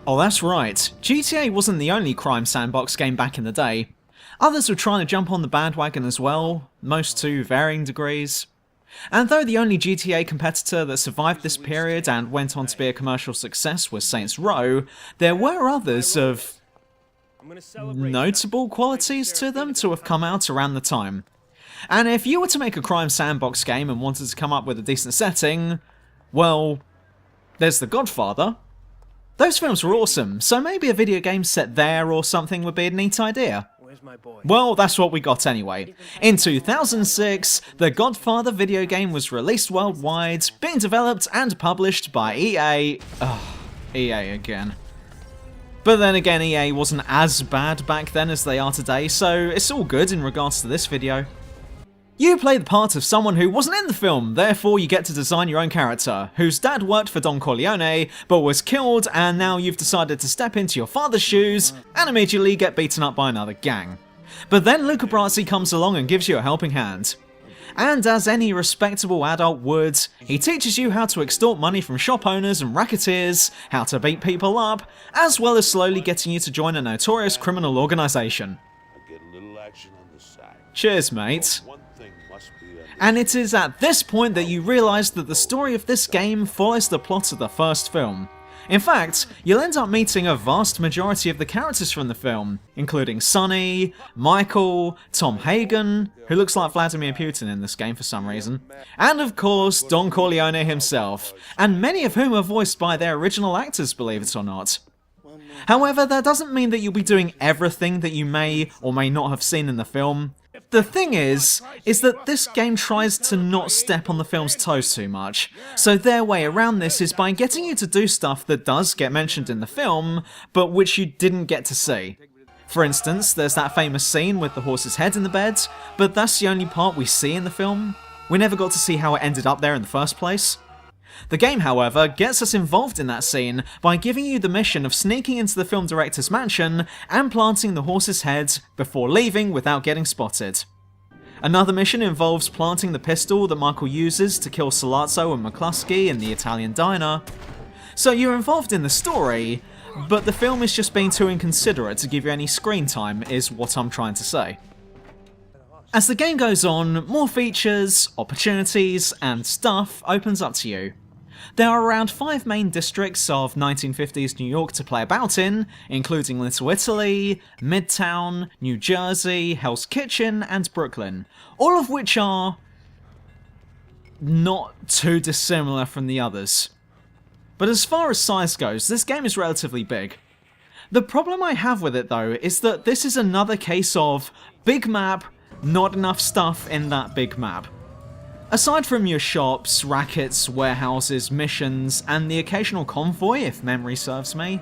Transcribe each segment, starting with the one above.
Oh, that's right, GTA wasn't the only crime sandbox game back in the day. Others were trying to jump on the bandwagon as well, most to varying degrees. And though the only GTA competitor that survived this period and went on to be a commercial success was Saints Row, there were others of notable qualities to them to have come out around the time. And if you were to make a crime sandbox game and wanted to come up with a decent setting, well, there's The Godfather. Those films were awesome, so maybe a video game set there or something would be a neat idea. Well, that's what we got anyway. In 2006, the Godfather video game was released worldwide, being developed and published by EA. EA again. But then again, EA wasn't as bad back then as they are today, so it's all good in regards to this video. You play the part of someone who wasn't in the film, therefore you get to design your own character, whose dad worked for Don Corleone, but was killed, and now you've decided to step into your father's shoes, and immediately get beaten up by another gang. But then Luca Brasi comes along and gives you a helping hand. And as any respectable adult would, he teaches you how to extort money from shop owners and racketeers, how to beat people up, as well as slowly getting you to join a notorious criminal organisation. Cheers, mate. And it is at this point that you realise that the story of this game follows the plot of the first film. In fact, you'll end up meeting a vast majority of the characters from the film, including Sonny, Michael, Tom Hagen, who looks like Vladimir Putin in this game for some reason, and of course Don Corleone himself, and many of whom are voiced by their original actors, believe it or not. However, that doesn't mean that you'll be doing everything that you may or may not have seen in the film. The thing is that this game tries to not step on the film's toes too much, so their way around this is by getting you to do stuff that does get mentioned in the film, but which you didn't get to see. For instance, there's that famous scene with the horse's head in the bed, but that's the only part we see in the film. We never got to see how it ended up there in the first place. The game, however, gets us involved in that scene by giving you the mission of sneaking into the film director's mansion and planting the horse's head before leaving without getting spotted. Another mission involves planting the pistol that Michael uses to kill Sollozzo and McCluskey in the Italian diner. So you're involved in the story, but the film is just being too inconsiderate to give you any screen time, is what I'm trying to say. As the game goes on, more features, opportunities, and stuff opens up to you. There are around 5 main districts of 1950s New York to play about in, including Little Italy, Midtown, New Jersey, Hell's Kitchen, and Brooklyn, all of which are not too dissimilar from the others. But as far as size goes, this game is relatively big. The problem I have with it though is that this is another case of big map, not enough stuff in that big map. Aside from your shops, rackets, warehouses, missions, and the occasional convoy, if memory serves me,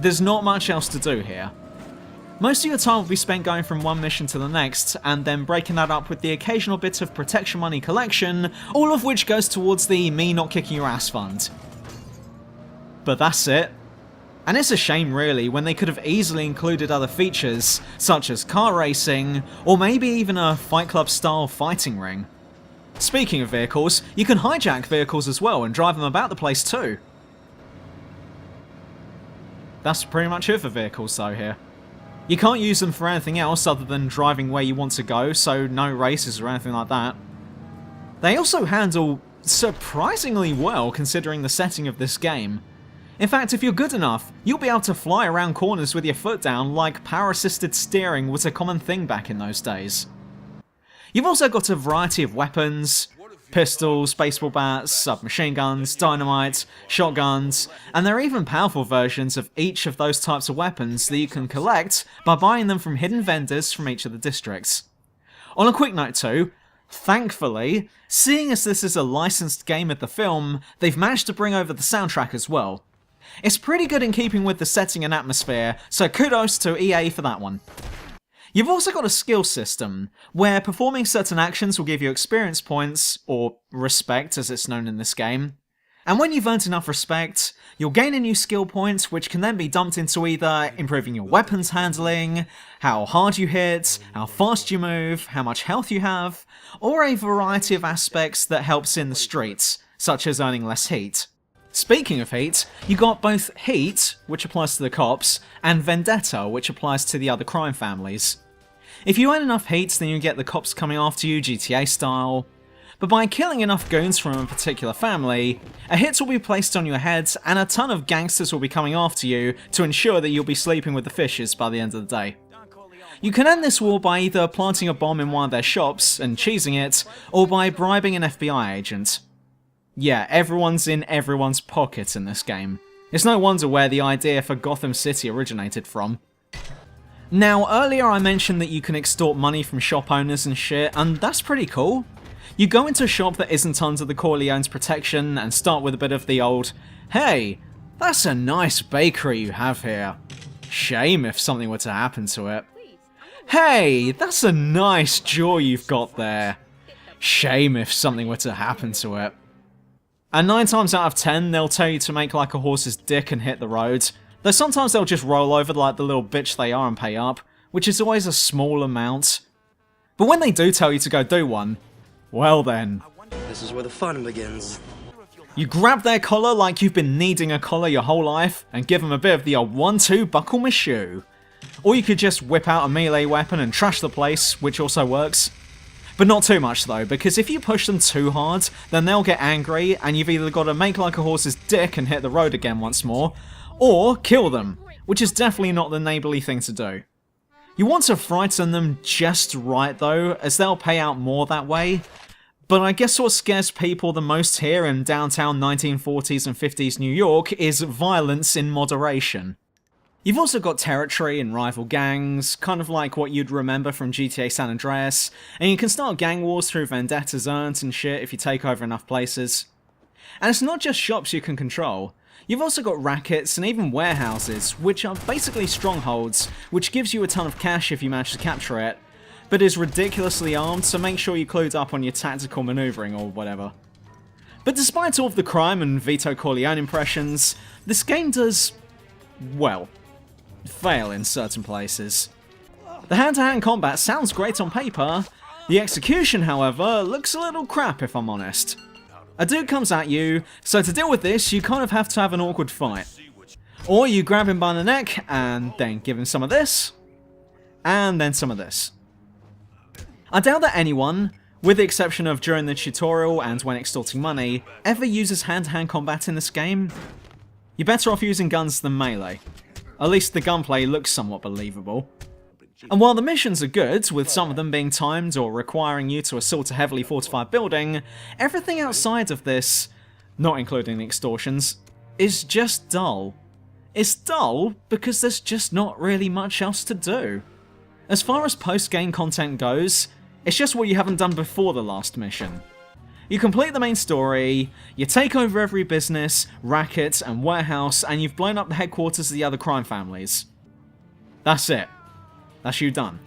there's not much else to do here. Most of your time will be spent going from one mission to the next, and then breaking that up with the occasional bit of protection money collection, all of which goes towards the me not kicking your ass fund. But that's it. And it's a shame really, when they could have easily included other features, such as car racing, or maybe even a Fight Club style fighting ring. Speaking of vehicles, you can hijack vehicles as well and drive them about the place too. That's pretty much it for vehicles though here. You can't use them for anything else other than driving where you want to go, so no races or anything like that. They also handle surprisingly well considering the setting of this game. In fact, if you're good enough, you'll be able to fly around corners with your foot down like power-assisted steering was a common thing back in those days. You've also got a variety of weapons, pistols, baseball bats, submachine guns, dynamite, shotguns, and there are even powerful versions of each of those types of weapons that you can collect by buying them from hidden vendors from each of the districts. On a quick note too, thankfully, seeing as this is a licensed game of the film, they've managed to bring over the soundtrack as well. It's pretty good in keeping with the setting and atmosphere, so kudos to EA for that one. You've also got a skill system, where performing certain actions will give you experience points, or respect as it's known in this game. And when you've earned enough respect, you'll gain a new skill point which can then be dumped into either improving your weapons handling, how hard you hit, how fast you move, how much health you have, or a variety of aspects that helps in the streets, such as earning less heat. Speaking of heat, you got both heat, which applies to the cops, and vendetta, which applies to the other crime families. If you earn enough heat, then you get the cops coming after you, GTA style. But by killing enough goons from a particular family, a hit will be placed on your head and a ton of gangsters will be coming after you to ensure that you'll be sleeping with the fishes by the end of the day. You can end this war by either planting a bomb in one of their shops and cheesing it, or by bribing an FBI agent. Yeah, everyone's in everyone's pocket in this game. It's no wonder where the idea for Gotham City originated from. Now, earlier I mentioned that you can extort money from shop owners and shit, and that's pretty cool. You go into a shop that isn't under the Corleone's protection and start with a bit of the old, "Hey, that's a nice bakery you have here. Shame if something were to happen to it. Hey, that's a nice jaw you've got there. Shame if something were to happen to it." And 9 times out of 10, they'll tell you to make like a horse's dick and hit the road, though sometimes they'll just roll over like the little bitch they are and pay up, which is always a small amount. But when they do tell you to go do one, well then. This is where the fun begins. You grab their collar like you've been needing a collar your whole life, and give them a bit of the old 1-2 buckle my shoe. Or you could just whip out a melee weapon and trash the place, which also works. But not too much though, because if you push them too hard, then they'll get angry, and you've either got to make like a horse's dick and hit the road again once more, or kill them, which is definitely not the neighbourly thing to do. You want to frighten them just right though, as they'll pay out more that way. But I guess what scares people the most here in downtown 1940s and 50s New York is violence in moderation. You've also got territory and rival gangs, kind of like what you'd remember from GTA San Andreas, and you can start gang wars through vendettas earned and shit if you take over enough places. And it's not just shops you can control. You've also got rackets and even warehouses, which are basically strongholds, which gives you a ton of cash if you manage to capture it, but is ridiculously armed, so make sure you clued up on your tactical maneuvering or whatever. But despite all of the crime and Vito Corleone impressions, this game does, well, fail in certain places. The hand-to-hand combat sounds great on paper, the execution, however, looks a little crap if I'm honest. A dude comes at you, so to deal with this, you kind of have to have an awkward fight. Or you grab him by the neck, and then give him some of this, and then some of this. I doubt that anyone, with the exception of during the tutorial and when extorting money, ever uses hand-to-hand combat in this game. You're better off using guns than melee. At least the gunplay looks somewhat believable. And while the missions are good, with some of them being timed or requiring you to assault a heavily fortified building, everything outside of this, not including the extortions, is just dull. It's dull because there's just not really much else to do. As far as post-game content goes, it's just what you haven't done before the last mission. You complete the main story, you take over every business, racket, and warehouse, and you've blown up the headquarters of the other crime families. That's it. That's you done.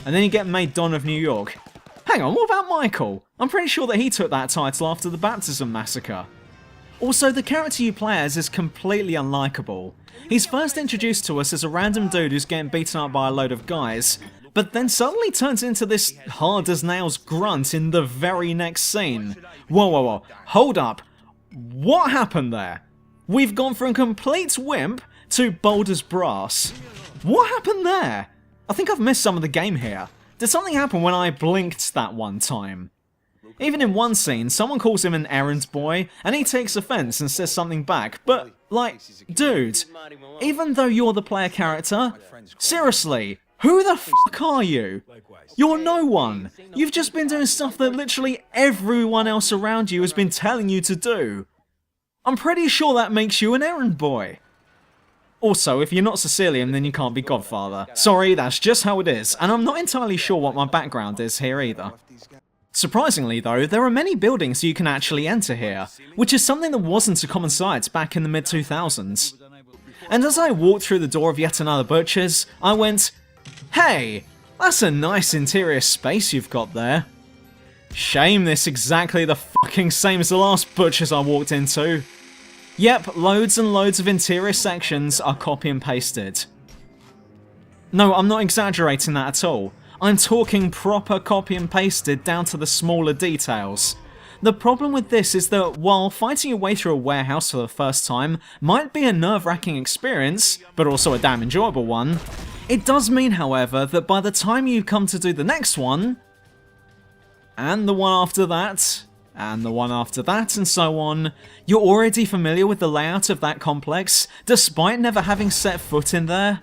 And then you get made Don of New York. Hang on, what about Michael? I'm pretty sure that he took that title after the Baptism Massacre. Also, the character you play as is completely unlikable. He's first introduced to us as a random dude who's getting beaten up by a load of guys, but then suddenly turns into this hard-as-nails grunt in the very next scene. Whoa, hold up. What happened there? We've gone from complete wimp to bold as brass. What happened there? I think I've missed some of the game here. Did something happen when I blinked that one time? Even in one scene, someone calls him an errand boy, and he takes offense and says something back, but, like, dude, even though you're the player character, seriously, who the fuck are you? You're no one. You've just been doing stuff that literally everyone else around you has been telling you to do. I'm pretty sure that makes you an errand boy. Also, if you're not Sicilian, then you can't be Godfather. Sorry, that's just how it is, and I'm not entirely sure what my background is here either. Surprisingly though, there are many buildings you can actually enter here, which is something that wasn't a common sight back in the mid-2000s. And as I walked through the door of yet another butcher's, I went, hey, that's a nice interior space you've got there. Shame this exactly the fucking same as the last butcher's I walked into. Yep, loads and loads of interior sections are copy and pasted. No, I'm not exaggerating that at all. I'm talking proper copy and pasted down to the smaller details. The problem with this is that while fighting your way through a warehouse for the first time might be a nerve-wracking experience, but also a damn enjoyable one, it does mean, however, that by the time you come to do the next one, and the one after that, and the one after that, and so on, you're already familiar with the layout of that complex, despite never having set foot in there.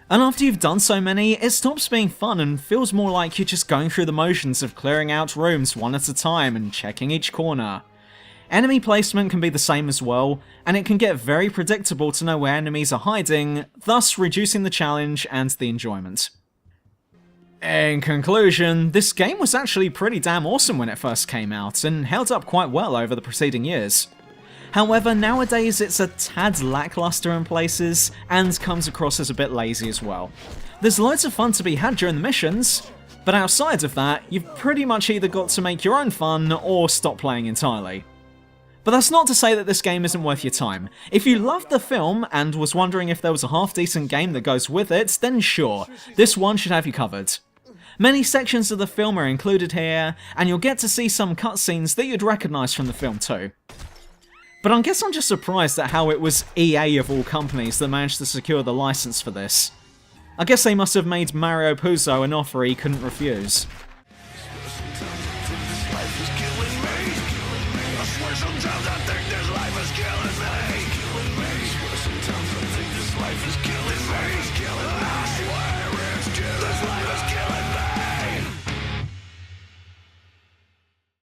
And after you've done so many, it stops being fun and feels more like you're just going through the motions of clearing out rooms one at a time and checking each corner. Enemy placement can be the same as well, and it can get very predictable to know where enemies are hiding, thus reducing the challenge and the enjoyment. In conclusion, this game was actually pretty damn awesome when it first came out, and held up quite well over the preceding years. However, nowadays it's a tad lackluster in places, and comes across as a bit lazy as well. There's loads of fun to be had during the missions, but outside of that, you've pretty much either got to make your own fun, or stop playing entirely. But that's not to say that this game isn't worth your time. If you loved the film, and was wondering if there was a half-decent game that goes with it, then sure, this one should have you covered. Many sections of the film are included here, and you'll get to see some cutscenes that you'd recognise from the film too. But I guess I'm just surprised at how it was EA of all companies that managed to secure the license for this. I guess they must have made Mario Puzo an offer he couldn't refuse.